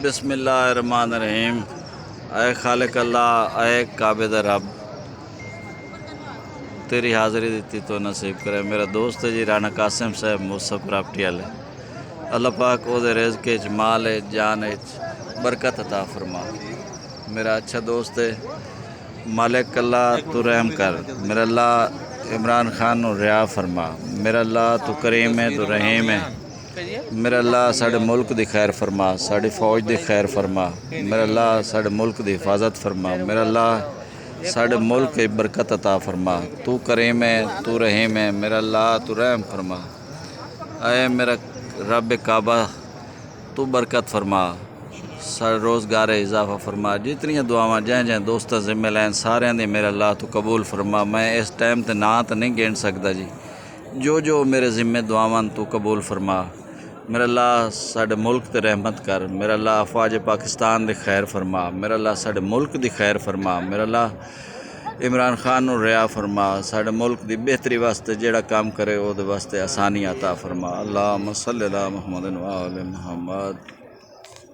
बिस्मिल्लाहिर्रहमानिर्रहीम। ऐ खालिक अल्लाह, ऐ काबिद रब, तेरी हाज़री दी तो नसीब करे। मेरा दोस्त है जी राना कासिम साहब मूसा प्रॉपर्टी वाले। अल्लाह पाक ओदे रिज़्क़ च, माल च, जान च बरकत अता फरमा। मेरा अच्छा दोस्त है, मालिक अल्लाह तू रहम कर। मेरा अल्लाह इमरान खान नू रिहा फरमा। मेरा अल्लाह तू करीम है, तू रहीम है। मेरा अल्लाह साढ़े मुल्क दी खैर फरमा, साड़ी फौज दी खैर फरमा। मेरा अल्लाह साढ़े मुल्क दी हिफाजत फरमा। मेरा अल्लाह साढ़े मुल्क की बरकत अता फरमा। तू करीम है, तू रहीम है। मेरा अल्लाह तू रहम फरमा। ऐ मेरा रब काबा, तू बरकत फरमा, सारे रोज़गार इजाफा फरमा। जितनियां दुआवां जैं दोस्त जिम्मे लैन सारियां दी मेरा अल्लाह तू कबूल फरमा। मैं इस टाइम ते ना तो नहीं गिन सकदा जी, जो मेरे जिम्मे दुआवां तू कबूल फरमा। मेरा अल्लाह साढ़े मुल्क ते रहमत कर। मेरा अल्लाह अफवाज पाकिस्तान दी खैर फरमा। मेरा अल्लाह साढ़े मुल्क दी खैर फरमा। मेरा अल्लाह इमरान खान नू रिहा फरमा। साढ़े मुल्क दी बेहतरी वास्ते जेड़ा काम करे ओदे वास्ते आसानी अता फरमा। अल्लाहुम्मा सल्ली अला मुहम्मद व आले मुहम्मद।